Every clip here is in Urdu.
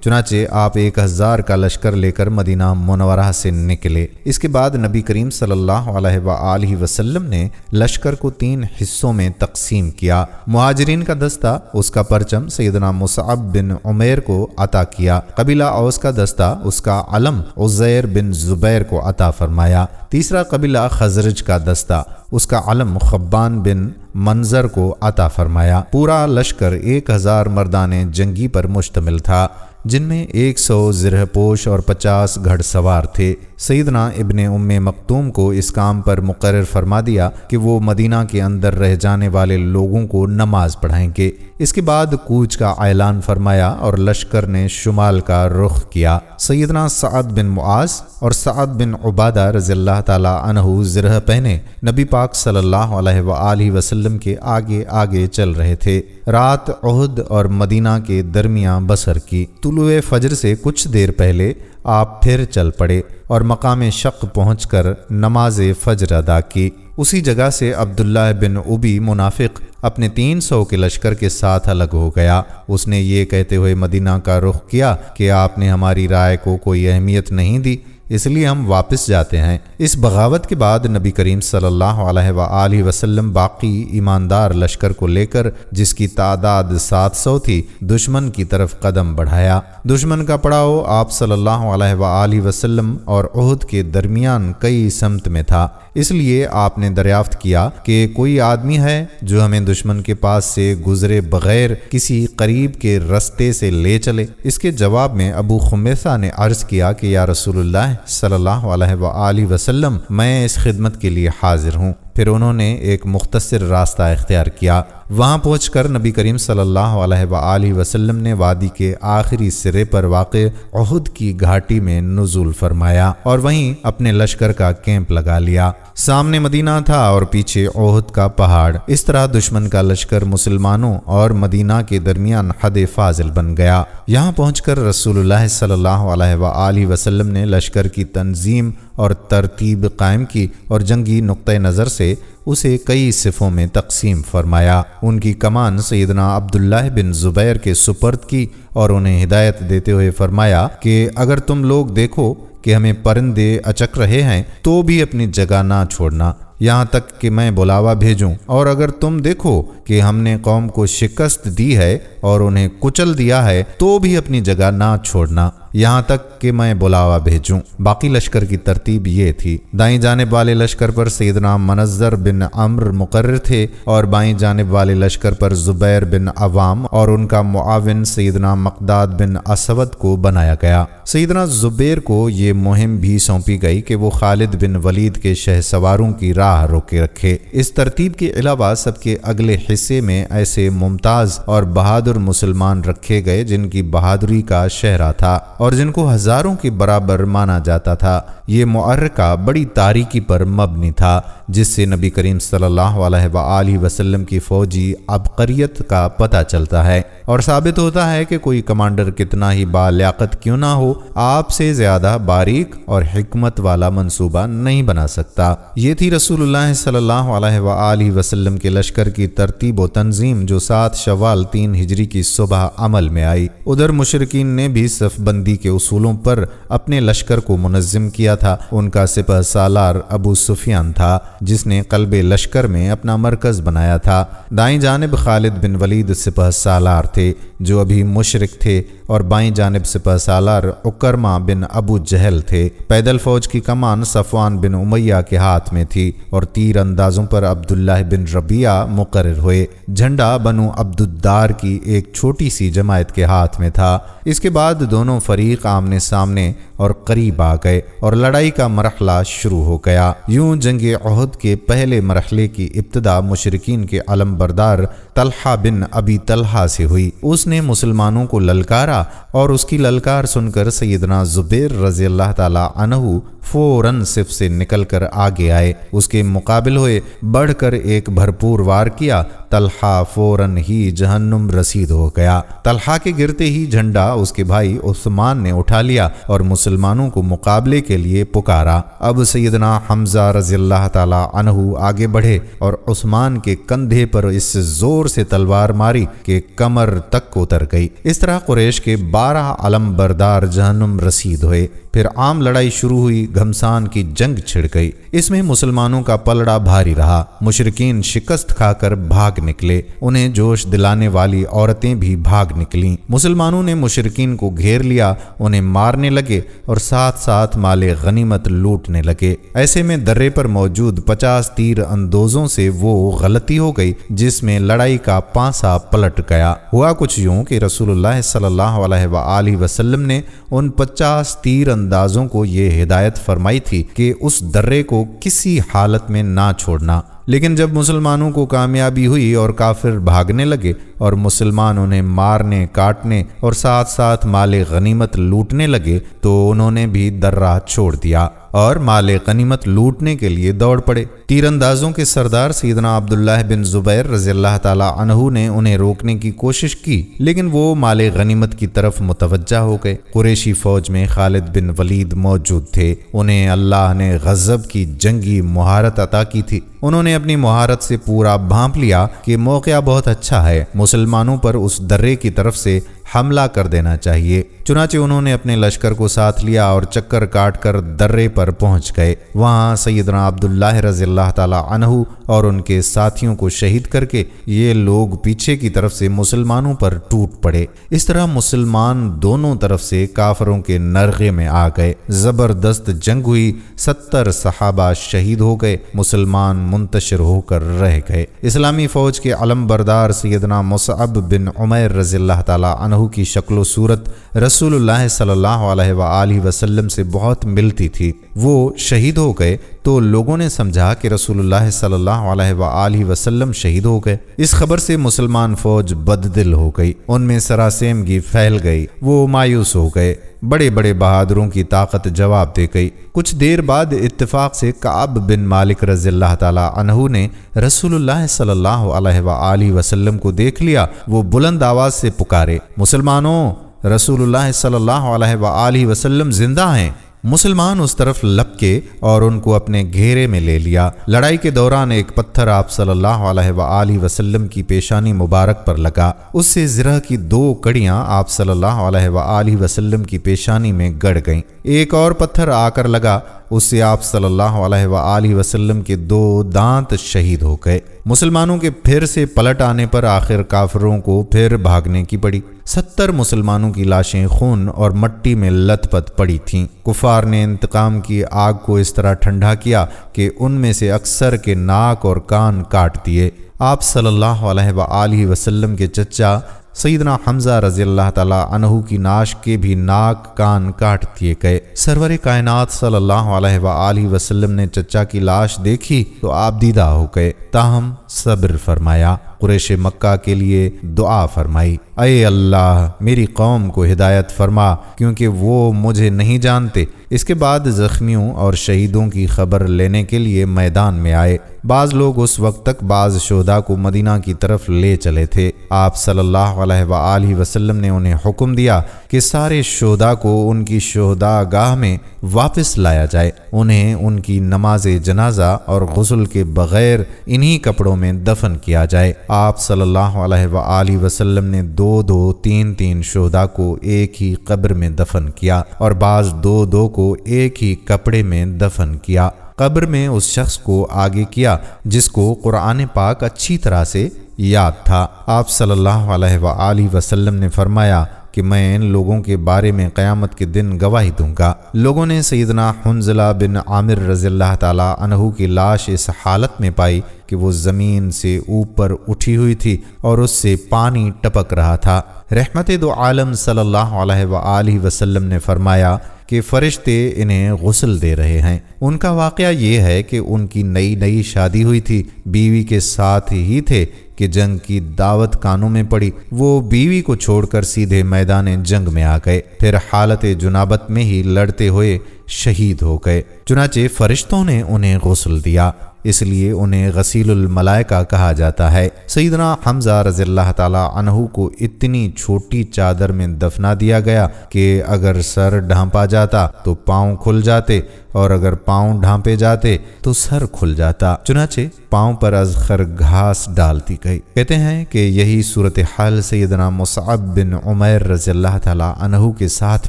چنانچہ آپ 1000 کا لشکر لے کر مدینہ منورہ سے نکلے۔ اس کے بعد نبی کریم صلی اللہ علیہ وآلہ وسلم نے لشکر کو 3 حصوں میں تقسیم کیا۔ مہاجرین کا دستہ، اس کا پرچم سیدنا مصعب بن عمیر کو عطا کیا۔ قبیلہ اوس کا دستہ، اس کا علم عزیر بن زبیر کو عطا فرمایا۔ تیسرا قبیلہ خزرج کا دستہ، اس کا علم خبان بن منظر کو عطا فرمایا۔ پورا لشکر 1000 مردان جنگی پر مشتمل تھا، جن میں 100 زرہ پوش اور 50 گھڑ سوار تھے۔ سیدنا ابن ام مکتوم کو اس کام پر مقرر فرما دیا کہ وہ مدینہ کے اندر رہ جانے والے لوگوں کو نماز پڑھائیں گے۔ اس کے بعد کوچ کا اعلان فرمایا اور لشکر نے شمال کا رخ کیا۔ سیدنا سعد بن معاذ اور سعد بن عبادہ رضی اللہ تعالی عنہ زرہ پہنے نبی پاک صلی اللہ علیہ وآلہ وسلم کے آگے آگے چل رہے تھے۔ رات احد اور مدینہ کے درمیان بسر کی۔ طلوع فجر سے کچھ دیر پہلے آپ پھر چل پڑے اور مقام شق پہنچ کر نماز فجر ادا کی۔ اسی جگہ سے عبداللہ بن ابی منافق اپنے 300 کے لشکر کے ساتھ الگ ہو گیا۔ اس نے یہ کہتے ہوئے مدینہ کا رخ کیا کہ آپ نے ہماری رائے کو کوئی اہمیت نہیں دی، اس لیے ہم واپس جاتے ہیں۔ اس بغاوت کے بعد نبی کریم صلی اللہ علیہ وآلہ وسلم باقی ایماندار لشکر کو لے کر، جس کی تعداد 700 تھی، دشمن کی طرف قدم بڑھایا۔ دشمن کا پڑاؤ آپ صلی اللہ علیہ وآلہ وسلم اور احد کے درمیان کئی سمت میں تھا، اس لیے آپ نے دریافت کیا کہ کوئی آدمی ہے جو ہمیں دشمن کے پاس سے گزرے بغیر کسی قریب کے رستے سے لے چلے؟ اس کے جواب میں ابو خمیثہ نے عرض کیا کہ یا رسول اللہ صلی اللہ علیہ وآلہ وسلم، میں اس خدمت کے لیے حاضر ہوں۔ پھر انہوں نے ایک مختصر راستہ اختیار کیا۔ وہاں پہنچ کر نبی کریم صلی اللہ علیہ وآلہ وسلم نے وادی کے آخری سرے پر واقع احد کی گھاٹی میں نزول فرمایا اور وہیں اپنے لشکر کا کیمپ لگا لیا۔ سامنے مدینہ تھا اور پیچھے احد کا پہاڑ۔ اس طرح دشمن کا لشکر مسلمانوں اور مدینہ کے درمیان حد فاضل بن گیا۔ یہاں پہنچ کر رسول اللہ صلی اللہ علیہ وآلہ وسلم نے لشکر کی تنظیم اور ترتیب قائم کی اور جنگی نقطہ نظر سے اسے کئی صفوں میں تقسیم فرمایا۔ ان کی کمان سیدنا عبداللہ بن زبیر کے سپرد کی اور انہیں ہدایت دیتے ہوئے فرمایا کہ اگر تم لوگ دیکھو کہ ہمیں پرندے اچک رہے ہیں تو بھی اپنی جگہ نہ چھوڑنا یہاں تک کہ میں بلاوا بھیجوں، اور اگر تم دیکھو کہ ہم نے قوم کو شکست دی ہے اور انہیں کچل دیا ہے تو بھی اپنی جگہ نہ چھوڑنا یہاں تک کہ میں بلاوا بھیجوں۔ باقی لشکر کی ترتیب یہ تھی: دائیں جانب والے لشکر پر سیدنا منظر بن عمر مقرر تھے اور بائیں جانب والے لشکر پر زبیر بن عوام اور ان کا معاون سیدنا مقداد بن اسود کو بنایا گیا۔ سیدنا زبیر کو یہ مہم بھی سونپی گئی کہ وہ خالد بن ولید کے شہ سواروں کی راہ روکے رکھے۔ اس ترتیب کے علاوہ سب کے اگلے حصے میں ایسے ممتاز اور بہادر مسلمان رکھے گئے جن کی بہادری کا شہرہ تھا اور جن کو ہزاروں کے برابر مانا جاتا تھا۔ یہ معرکہ بڑی تاریکی پر مبنی تھا، جس سے نبی کریم صلی اللہ علیہ وآلہ وسلم کی فوجی عبقریت کا پتہ چلتا ہے اور ثابت ہوتا ہے کہ کوئی کمانڈر کتنا ہی بالیاقت کیوں نہ ہو، آپ سے زیادہ باریک اور حکمت والا منصوبہ نہیں بنا سکتا۔ یہ تھی رسول اللہ صلی اللہ علیہ وآلہ وسلم کے لشکر کی ترتیب و تنظیم جو 7 شوال 3 ہجری کی صبح عمل میں آئی۔ ادھر مشرکین نے بھی صف بندی کے اصولوں پر اپنے لشکر کو منظم کیا تھا۔ ان کا سپہ سالار ابو سفیان تھا جس نے قلب لشکر میں اپنا مرکز بنایا تھا۔ دائیں جانب خالد بن ولید سپہ سالار تھے جو ابھی مشرک تھے اور بائیں جانب سپہ سالار اکرمہ بن ابو جہل تھے۔ پیدل فوج کی کمان صفوان بن امیہ کے ہاتھ میں تھی اور تیر اندازوں پر عبداللہ بن ربیعہ مقرر ہوئے۔ جھنڈا بنو عبدالدار کی ایک چھوٹی سی جماعت کے ہاتھ میں تھا۔ اس کے بعد دونوں فریق آمنے سامنے اور قریب آ گئے اور لڑائی کا مرحلہ شروع ہو گیا۔ یوں جنگ احد کے پہلے مرحلے کی ابتدا مشرکین کے علم بردار طلحہ بن ابی طلحہ سے ہوئی۔ اس نے مسلمانوں کو للکارا اور اس کی للکار سن کر سیدنا زبیر رضی اللہ تعالی عنہ فوراً صف سے نکل کر آگے آئے، اس کے مقابل ہوئے، بڑھ کر ایک بھرپور وار کیا طلحہ فوراً ہی جہنم رسید ہو گیا۔ طلحہ کے گرتے ہی جھنڈا اس کے بھائی عثمان نے اٹھا لیا اور مسلمانوں کو مقابلے کے لیے پکارا۔ اب سیدنا حمزہ رضی اللہ تعالی عنہ آگے بڑھے اور عثمان کے کندھے پر اس زور سے تلوار ماری کہ کمر تک اتر گئی۔ اس طرح قریش کے 12 علم بردار جہنم رسید ہوئے۔ پھر عام لڑائی شروع ہوئی، گھمسان کی جنگ چھڑ گئی۔ اس میں مسلمانوں کا پلڑا بھاری رہا، مشرکین شکست کھا کر بھاگ نکلے، انہیں جوش دلانے والی عورتیں بھی بھاگ نکلیں۔ مسلمانوں نے مشرکین کو گھیر لیا، انہیں مارنے لگے اور ساتھ ساتھ مال غنیمت لوٹنے لگے۔ ایسے میں درے پر موجود 50 تیر اندوزوں سے وہ غلطی ہو گئی جس میں لڑائی کا پانسا پلٹ گیا۔ ہوا کچھ یوں کہ رسول اللہ صلی اللہ علیہ وآلہ وسلم نے ان 50 تیر اندازوں کو یہ ہدایت فرمائی تھی کہ اس درے کو کسی حالت میں نہ چھوڑنا، لیکن جب مسلمانوں کو کامیابی ہوئی اور کافر بھاگنے لگے اور مسلمان انہیں مارنے کاٹنے اور ساتھ ساتھ مال غنیمت لوٹنے لگے تو انہوں نے بھی درہ چھوڑ دیا اور مال غنیمت لوٹنے کے لیے دوڑ پڑے۔ تیر اندازوں کے سردار سیدنا عبداللہ بن زبیر رضی اللہ تعالی عنہ نے انہیں روکنے کی کوشش کی، لیکن وہ مال غنیمت کی طرف متوجہ ہو گئے۔ قریشی فوج میں خالد بن ولید موجود تھے، انہیں اللہ نے غضب کی جنگی مہارت عطا کی تھی۔ انہوں نے اپنی مہارت سے پورا بھانپ لیا کہ موقع بہت اچھا ہے، مسلمانوں پر اس درے کی طرف سے حملہ کر دینا چاہیے۔ چنانچہ انہوں نے اپنے لشکر کو ساتھ لیا اور چکر کاٹ کر درے پر پہنچ گئے۔ وہاں سیدنا عبداللہ رضی اللہ تعالی عنہ اور ان کے ساتھیوں کو شہید کر کے یہ لوگ پیچھے کی طرف سے مسلمانوں پر ٹوٹ پڑے۔ اس طرح مسلمان دونوں طرف سے کافروں کے نرغے میں آ گئے، زبردست جنگ ہوئی، 70 صحابہ شہید ہو گئے، مسلمان منتشر ہو کر رہ گئے۔ اسلامی فوج کے علم بردار سیدنا مصعب بن عمیر رضی اللہ تعالی عنہ کی شکل و صورت رسول اللہ صلی اللہ علیہ وآلہ وسلم سے بہت ملتی تھی۔ وہ شہید ہو گئے تو لوگوں نے سمجھا کہ رسول اللہ صلی اللہ علیہ وآلہ وسلم شہید ہو گئے۔ اس خبر سے مسلمان فوج بددل ہو گئی، ان میں سراسیمگی پھیل گئی، وہ مایوس ہو گئے، بڑے بڑے بہادروں کی طاقت جواب دے گئی۔ کچھ دیر بعد اتفاق سے کعب بن مالک رضی اللہ تعالی عنہ نے رسول اللہ صلی اللہ علیہ وآلہ وسلم کو دیکھ لیا۔ وہ بلند آواز سے پکارے، مسلمانوں، رسول اللہ صلی اللہ علیہ وآلہ وسلم زندہ ہیں۔ مسلمان اس طرف لپکے اور ان کو اپنے گھیرے میں لے لیا۔ لڑائی کے دوران ایک پتھر آپ صلی اللہ علیہ وآلہ وسلم کی پیشانی مبارک پر لگا، اس سے زرہ کی 2 کڑیاں آپ صلی اللہ علیہ وآلہ وسلم کی پیشانی میں گڑ گئیں۔ ایک اور پتھر آ کر لگا، اس سے آپ صلی اللہ علیہ وآلہ وسلم کے 2 دانت شہید ہو گئے۔ مسلمانوں کے پھر سے پلٹ آنے پر آخر کافروں کو پھر بھاگنے کی پڑی۔ 70 مسلمانوں کی لاشیں خون اور مٹی میں لت پت پڑی تھیں۔ کفار نے انتقام کی آگ کو اس طرح ٹھنڈا کیا کہ ان میں سے اکثر کے ناک اور کان کاٹ دیے۔ آپ صلی اللہ علیہ وآلہ وسلم کے چچا سیدنا حمزہ رضی اللہ تعالی عنہ کی ناش کے بھی ناک کان کاٹ دیے گئے۔ سرور کائنات صلی اللہ علیہ وآلہ وسلم نے چچا کی لاش دیکھی تو آپ دیدہ ہو گئے، تاہم صبر فرمایا، قریش مکہ کے لیے دعا فرمائی، اے اللہ میری قوم کو ہدایت فرما کیونکہ وہ مجھے نہیں جانتے۔ اس کے بعد زخمیوں اور شہیدوں کی خبر لینے کے لیے میدان میں آئے۔ بعض لوگ اس وقت تک بعض شہداء کو مدینہ کی طرف لے چلے تھے۔ آپ صلی اللہ علیہ وآلہ وسلم نے انہیں حکم دیا کہ سارے شہداء کو ان کی شہداء گاہ میں واپس لایا جائے، انہیں ان کی نماز جنازہ اور غسل کے بغیر انہی کپڑوں میں دفن کیا جائے۔ آپ صلی اللہ علیہ وآلہ وسلم نے 2 3 شہداء کو ایک ہی قبر میں دفن کیا اور بعض 2 کو ایک ہی کپڑے میں دفن کیا۔ قبر میں اس شخص کو آگے کیا جس کو قرآن پاک اچھی طرح سے یاد تھا۔ آپ صلی اللہ علیہ وآلہ وسلم نے فرمایا کہ میں ان لوگوں کے بارے میں قیامت کے دن گواہی دوں گا۔ لوگوں نے سیدنا حنظلہ بن عامر رضی اللہ تعالی عنہ کی لاش اس حالت میں پائی کہ وہ زمین سے اوپر اٹھی ہوئی تھی اور اس سے پانی ٹپک رہا تھا۔ رحمت دو عالم صلی اللہ علیہ وآلہ وسلم نے فرمایا کہ فرشتے انہیں غسل دے رہے ہیں۔ ان کا واقعہ یہ ہے کہ ان کی نئی شادی ہوئی تھی، بیوی کے ساتھ ہی تھے کہ کہ جنگ کی دعوت کانوں میں پڑی، وہ بیوی کو چھوڑ کر سیدھے میدان جنگ میں آ گئے، پھر حالت جنابت میں ہی لڑتے ہوئے شہید ہو گئے۔ چنانچہ فرشتوں نے انہیں غسل دیا، اس لیے انہیں غسیل الملائکہ کہا جاتا ہے۔ سیدنا حمزہ رضی اللہ تعالی عنہ کو اتنی چھوٹی چادر میں دفنا دیا گیا کہ اگر سر ڈھانپا جاتا تو پاؤں کھل جاتے، اور اگر پاؤں ڈھانپے جاتے تو سر کھل جاتا، چنانچہ پاؤں پر ازخر گھاس ڈال دی گئی۔ کہتے ہیں کہ یہی صورتحال سیدنا مصعب بن عمیر رضی اللہ تعالی عنہ کے ساتھ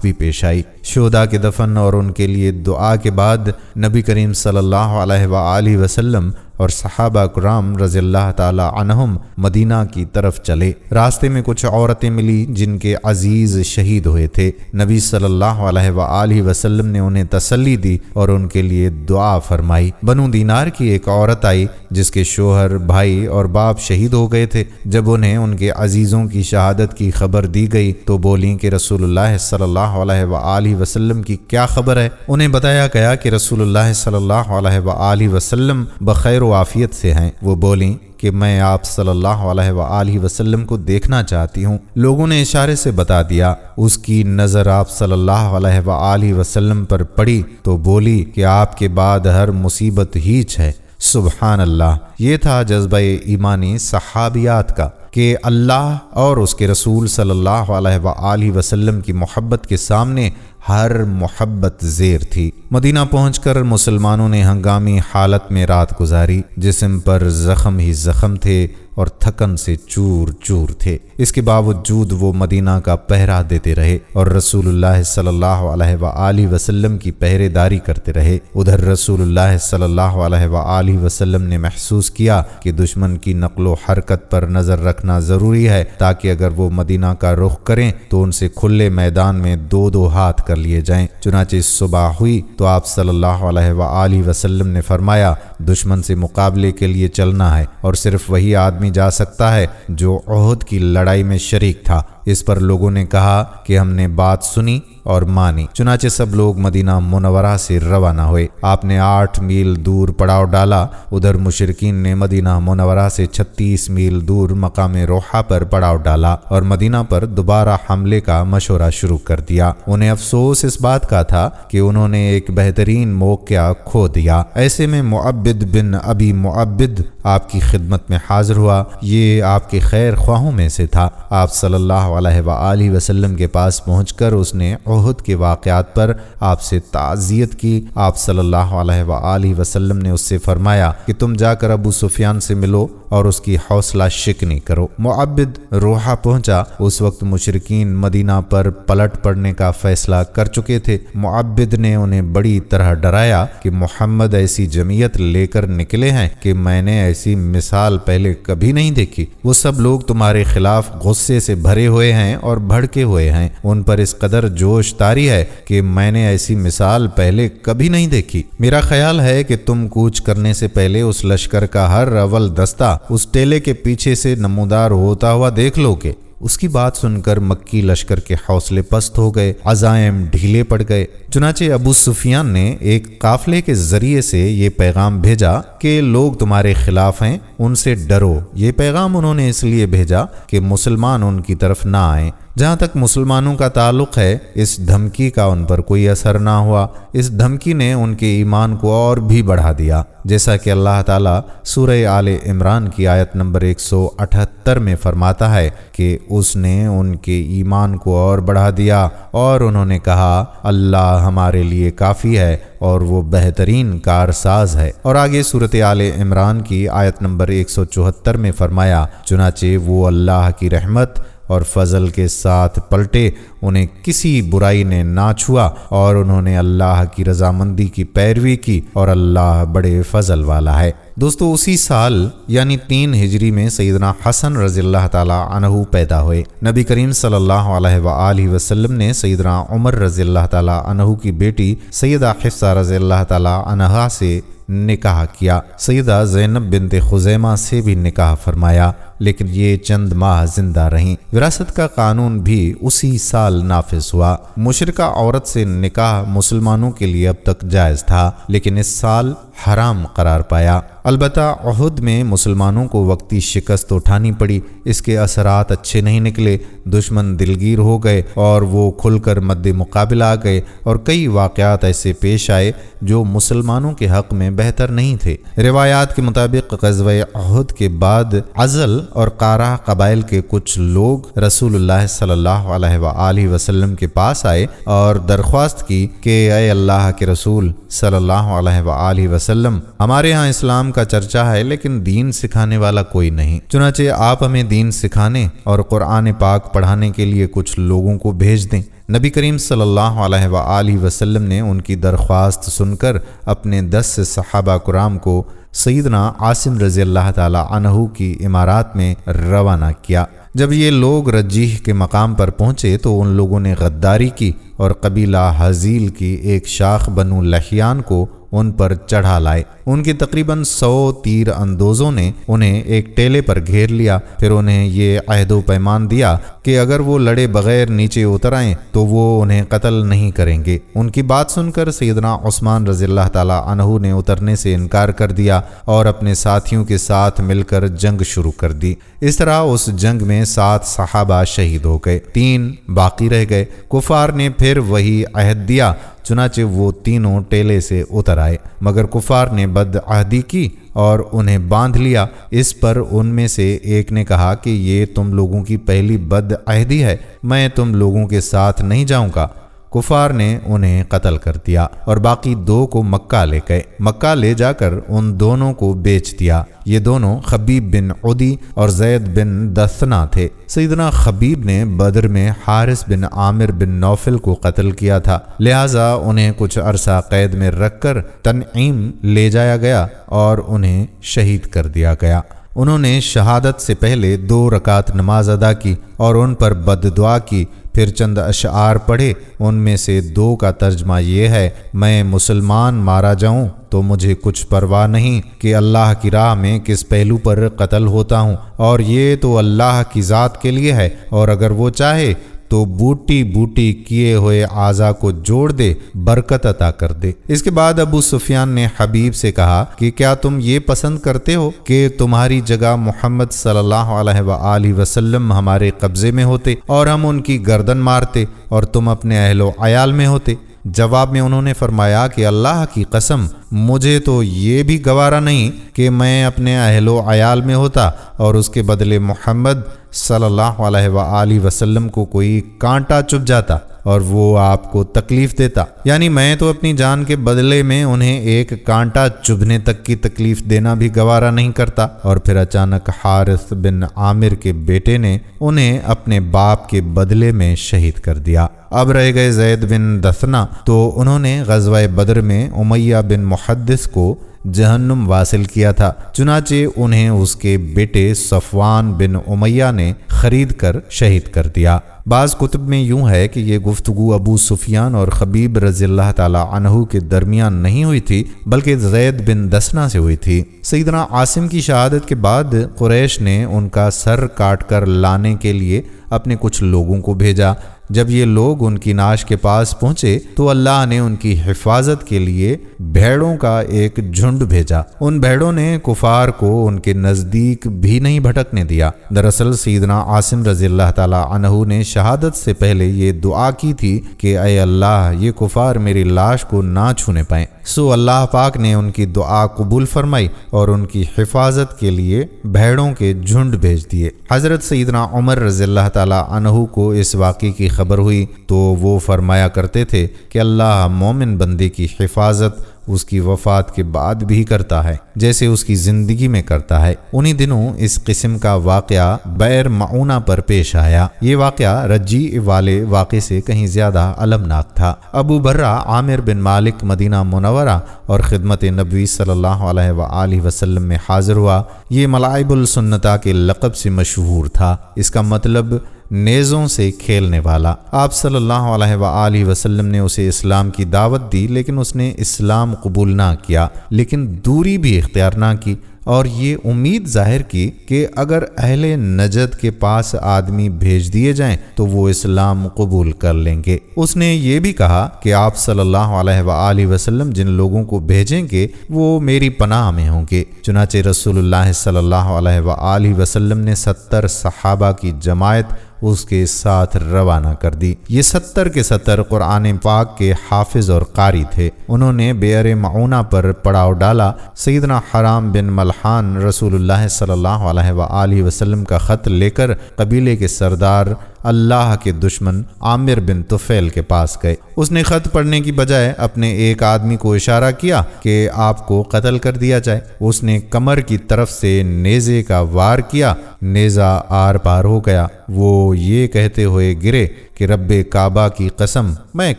بھی پیش آئی۔ شہداء کے دفن اور ان کے لیے دعا کے بعد نبی کریم صلی اللہ علیہ وآلہ وسلم اور صحابہ کرام رضی اللہ تعالی عنہم مدینہ کی طرف چلے۔ راستے میں کچھ عورتیں ملی جن کے عزیز شہید ہوئے تھے۔ نبی صلی اللہ علیہ وآلہ وسلم نے انہیں تسلی دی اور ان کے لیے دعا فرمائی۔ بنو دینار کی ایک عورت آئی جس کے شوہر، بھائی اور باپ شہید ہو گئے تھے۔ جب انہیں ان کے عزیزوں کی شہادت کی خبر دی گئی تو بولیں کہ رسول اللہ صلی اللہ علیہ وآلہ وسلم کی کیا خبر ہے؟ انہیں بتایا گیا کہ رسول اللہ صلی اللہ علیہ وآلہ وسلم بخیر و عافیت سے ہیں۔ وہ بولیں کہ میں آپ صلی اللہ علیہ وآلہ وسلم کو دیکھنا چاہتی ہوں۔ لوگوں نے اشارے سے بتا دیا۔ اس کی نظر آپ صلی اللہ علیہ وآلہ وسلم پر پڑی تو بولی کہ آپ کے بعد ہر مصیبت ہیچ ہے۔ سبحان اللہ! یہ تھا جذبہ ایمانی صحابیات کا کہ اللہ اور اس کے رسول صلی اللہ علیہ وآلہ وسلم کی محبت کے سامنے ہر محبت زیر تھی۔ مدینہ پہنچ کر مسلمانوں نے ہنگامی حالت میں رات گزاری، جسم پر زخم ہی زخم تھے اور تھکن سے چور چور تھے۔ اس کے باوجود وہ مدینہ کا پہرا دیتے رہے اور رسول اللہ صلی اللہ علیہ وآلہ وسلم کی پہرے داری کرتے رہے۔ ادھر رسول اللہ صلی اللہ علیہ وآلہ وسلم نے محسوس کیا کہ دشمن کی نقل و حرکت پر نظر رکھنا ضروری ہے تاکہ اگر وہ مدینہ کا رخ کریں تو ان سے کھلے میدان میں دو دو ہاتھ کر لیے جائیں۔ چنانچہ صبح ہوئی تو آپ صلی اللہ علیہ وآلہ وسلم نے فرمایا دشمن سے مقابلے کے لیے چلنا ہے اور صرف وہی آدمی جا سکتا ہے جو احد کی لڑائی میں شریک تھا۔ اس پر لوگوں نے کہا کہ ہم نے بات سنی اور مانی۔ چنانچہ سب لوگ مدینہ منورہ سے روانہ ہوئے۔ آپ نے 8 میل دور پڑاؤ ڈالا۔ ادھر مشرکین نے مدینہ منورہ سے 36 میل دور مقام روحہ پر پڑاؤ ڈالا اور مدینہ پر دوبارہ حملے کا مشورہ شروع کر دیا۔ انہیں افسوس اس بات کا تھا کہ انہوں نے ایک بہترین موقع کھو دیا۔ ایسے میں معبد بن ابی معبد آپ کی خدمت میں حاضر ہوا۔ یہ آپ کے خیر خواہوں میں سے تھا۔ آپ صلی اللہ علیہ وآلہ وسلم کے پاس پہنچ کر اس نے احد کے واقعات پر آپ سے تعزیت کی۔ آپ صلی اللہ علیہ وآلہ وسلم نے اس سے فرمایا کہ تم جا کر ابو سفیان سے ملو اور اس کی حوصلہ شکنی کرو۔ معبد روحہ پہنچا۔ اس وقت مشرکین مدینہ پر پلٹ پڑنے کا فیصلہ کر چکے تھے۔ معبد نے انہیں بڑی طرح ڈرایا کہ محمد ایسی جمعیت لے کر نکلے ہیں کہ میں نے ایسی مثال پہلے کبھی نہیں دیکھی۔ وہ سب لوگ تمہارے خلاف غصے سے بھرے ہوئے ہیں اور بھڑکے ہوئے ہیں۔ ان پر اس قدر جوش طاری ہے کہ میں نے ایسی مثال پہلے کبھی نہیں دیکھی۔ میرا خیال ہے کہ تم کوچ کرنے سے پہلے اس لشکر کا ہر اول دستہ اس ٹیلے کے پیچھے سے نمودار ہوتا ہوا دیکھ لو گے۔ اس کی بات سن کر مکی لشکر کے حوصلے پست ہو گئے، عزائم ڈھیلے پڑ گئے۔ چنانچہ ابو سفیان نے ایک قافلے کے ذریعے سے یہ پیغام بھیجا کہ لوگ تمہارے خلاف ہیں، ان سے ڈرو۔ یہ پیغام انہوں نے اس لیے بھیجا کہ مسلمان ان کی طرف نہ آئیں۔ جہاں تک مسلمانوں کا تعلق ہے، اس دھمکی کا ان پر کوئی اثر نہ ہوا۔ اس دھمکی نے ان کے ایمان کو اور بھی بڑھا دیا، جیسا کہ اللہ تعالیٰ سورہ آل عمران کی آیت نمبر 178 میں فرماتا ہے کہ اس نے ان کے ایمان کو اور بڑھا دیا اور انہوں نے کہا اللہ ہمارے لیے کافی ہے اور وہ بہترین کارساز ہے۔ اور آگے سورۃ آل عمران کی آیت نمبر 174 میں فرمایا چنانچہ وہ اللہ کی رحمت اور فضل کے ساتھ پلٹے، انہیں کسی برائی نے نہ چھوا اور انہوں نے اللہ کی رضامندی کی پیروی کی اور اللہ بڑے فضل والا ہے۔ دوستو اسی سال یعنی 3 ہجری میں سیدنا حسن رضی اللہ تعالی عنہ پیدا ہوئے۔ نبی کریم صلی اللہ علیہ وآلہ وسلم نے سیدنا عمر رضی اللہ تعالی عنہ کی بیٹی سیدہ حفصہ رضی اللہ تعالی عنہا سے نکاح کیا۔ سیدہ زینب بنت خزیمہ سے بھی نکاح فرمایا، لیکن یہ چند ماہ زندہ رہیں۔ وراثت کا قانون بھی اسی سال نافذ ہوا۔ مشرکہ عورت سے نکاح مسلمانوں کے لیے اب تک جائز تھا، لیکن اس سال حرام قرار پایا۔ البتہ احد میں مسلمانوں کو وقتی شکست اٹھانی پڑی، اس کے اثرات اچھے نہیں نکلے، دشمن دلگیر ہو گئے اور وہ کھل کر مد مقابل آ گئے، اور کئی واقعات ایسے پیش آئے جو مسلمانوں کے حق میں بہتر نہیں تھے۔ روایات کے مطابق غزوہ احد کے بعد عزل اور قارہ قبائل کے کچھ لوگ رسول اللہ صلی اللہ علیہ وآلہ وسلم کے پاس آئے اور درخواست کی کہ اے اللہ کے رسول صلی اللہ علیہ وآلہ وسلم، ہمارے ہاں اسلام کا چرچا ہے لیکن دین سکھانے والا کوئی نہیں، چنانچہ آپ ہمیں دین سکھانے اور قرآن پاک پڑھانے کے لیے کچھ لوگوں کو بھیج دیں۔ نبی کریم صلی اللہ علیہ وآلہ وسلم نے ان کی درخواست سن کر اپنے 10 صحابہ کرام کو سیدنا عاصم رضی اللہ تعالی عنہ کی امارات میں روانہ کیا۔ جب یہ لوگ رجیح کے مقام پر پہنچے تو ان لوگوں نے غداری کی اور قبیلہ حزیل کی ایک شاخ بنو لحیان کو ان پر چڑھا لائے۔ ان کے تقریباً 100 تیر اندوزوں نے انہیں ایک ٹیلے پر گھیر لیا، پھر انہیں یہ عہد و پیمان دیا کہ اگر وہ لڑے بغیر نیچے اتر آئیں تو وہ انہیں قتل نہیں کریں گے۔ ان کی بات سن کر سیدنا عثمان رضی اللہ تعالی عنہ نے اترنے سے انکار کر دیا اور اپنے ساتھیوں کے ساتھ مل کر جنگ شروع کر دی۔ اس طرح اس جنگ میں 7 صحابہ شہید ہو گئے، 3 باقی رہ گئے۔ کفار نے پھر وہی عہد دیا، چنانچہ وہ تینوں ٹیلے سے اتر آئے، مگر کفار نے بد عہدی کی اور انہیں باندھ لیا۔ اس پر ان میں سے ایک نے کہا کہ یہ تم لوگوں کی پہلی بد عہدی ہے، میں تم لوگوں کے ساتھ نہیں جاؤں گا۔ کفار نے انہیں قتل کر دیا اور باقی 2 کو مکہ لے گئے۔ مکہ لے جا کر ان دونوں کو بیچ دیا۔ یہ دونوں خبیب بن عدی اور زید بن دثنہ تھے۔ سیدنا خبیب نے بدر میں حارث بن عامر بن نوفل کو قتل کیا تھا، لہٰذا انہیں کچھ عرصہ قید میں رکھ کر تنعیم لے جایا گیا اور انہیں شہید کر دیا گیا۔ انہوں نے شہادت سے پہلے 2 رکعت نماز ادا کی اور ان پر بد دعا کی، پھر چند اشعار پڑھے۔ ان میں سے 2 کا ترجمہ یہ ہے: میں مسلمان مارا جاؤں تو مجھے کچھ پرواہ نہیں کہ اللہ کی راہ میں کس پہلو پر قتل ہوتا ہوں، اور یہ تو اللہ کی ذات کے لیے ہے، اور اگر وہ چاہے تو بوٹی بوٹی کیے ہوئے اعضاء کو جوڑ دے، برکت عطا کر دے۔ اس کے بعد ابو سفیان نے حبیب سے کہا کہ کیا تم یہ پسند کرتے ہو کہ تمہاری جگہ محمد صلی اللہ علیہ وآلہ وسلم ہمارے قبضے میں ہوتے اور ہم ان کی گردن مارتے اور تم اپنے اہل و عیال میں ہوتے؟ جواب میں انہوں نے فرمایا کہ اللہ کی قسم، مجھے تو یہ بھی گوارا نہیں کہ میں اپنے اہل و عیال میں ہوتا اور اس کے بدلے محمد صلی اللہ علیہ وآلہ وسلم کو کوئی کانٹا چبھ جاتا اور وہ آپ کو تکلیف دیتا، یعنی میں تو اپنی جان کے بدلے میں انہیں ایک کانٹا چبھنے تک کی تکلیف دینا بھی گوارا نہیں کرتا۔ اور پھر اچانک حارث بن عامر کے بیٹے نے انہیں اپنے باپ کے بدلے میں شہید کر دیا۔ اب رہ گئے زید بن دثنہ، تو انہوں نے غزوہ بدر میں امیہ بن محدث کو جہنم واصل کیا تھا، چنانچہ انہیں اس کے بیٹے صفوان بن امیہ نے خرید کر شہید کر دیا۔ بعض کتب میں یوں ہے کہ یہ گفتگو ابو سفیان اور خبیب رضی اللہ تعالی عنہ کے درمیان نہیں ہوئی تھی، بلکہ زید بن دثنہ سے ہوئی تھی۔ سیدنا عاصم کی شہادت کے بعد قریش نے ان کا سر کاٹ کر لانے کے لیے اپنے کچھ لوگوں کو بھیجا۔ جب یہ لوگ ان کی نعش کے پاس پہنچے تو اللہ نے ان کی حفاظت کے لیے بھیڑوں کا ایک جھنڈ بھیجا۔ ان بھیڑوں نے کفار کو ان کے نزدیک بھی نہیں بھٹکنے دیا۔ دراصل سیدنا عاصم رضی اللہ تعالی عنہ نے شہادت سے پہلے یہ دعا کی تھی کہ اے اللہ، یہ کفار میری لاش کو نہ چھونے پائیں، سو اللہ پاک نے ان کی دعا قبول فرمائی اور ان کی حفاظت کے لیے بھیڑوں کے جھنڈ بھیج دیے۔ حضرت سیدنا عمر رضی اللہ تعالی عنہ کو اس واقعے کی خبر ہوئی تو وہ فرمایا کرتے تھے کہ اللہ مومن بندے کی حفاظت اس کی وفات کے بعد بھی کرتا ہے جیسے اس کی زندگی میں کرتا ہے۔ انہی دنوں اس قسم کا واقعہ بئر معونہ پر پیش آیا۔ یہ واقعہ رجیع والے واقعے سے کہیں زیادہ المناک تھا۔ ابو برہ عامر بن مالک مدینہ منورہ اور خدمت نبوی صلی اللہ علیہ وآلہ وسلم میں حاضر ہوا۔ یہ ملاعب السنتہ کے لقب سے مشہور تھا، اس کا مطلب نیزوں سے کھیلنے والا۔ آپ صلی اللہ علیہ وآلہ وسلم نے اسے اسلام کی دعوت دی، لیکن اس نے اسلام قبول نہ کیا، لیکن دوری بھی اختیار نہ کی۔ اور یہ امید ظاہر کی کہ اگر اہل نجد کے پاس آدمی بھیج دیے جائیں تو وہ اسلام قبول کر لیں گے۔ اس نے یہ بھی کہا کہ آپ صلی اللہ علیہ وآلہ وسلم جن لوگوں کو بھیجیں گے وہ میری پناہ میں ہوں گے۔ چنانچہ رسول اللہ صلی اللہ علیہ وآلہ وسلم نے 70 صحابہ کی جماعت اس کے ساتھ روانہ کر دی۔ یہ 70 کے 70 قرآن پاک کے حافظ اور قاری تھے۔ انہوں نے بئر معونہ پر پڑاؤ ڈالا۔ سیدنا حرام بن ملحان رسول اللہ صلی اللہ علیہ وآلہ وسلم کا خط لے کر قبیلے کے سردار اللہ کے دشمن عامر بن طفیل کے پاس گئے۔ اس نے خط پڑھنے کی بجائے اپنے ایک آدمی کو اشارہ کیا کہ آپ کو قتل کر دیا جائے۔ اس نے کمر کی طرف سے نیزے کا وار کیا، نیزہ آر پار ہو گیا۔ وہ یہ کہتے ہوئے گرے کہ رب کعبہ کی قسم میں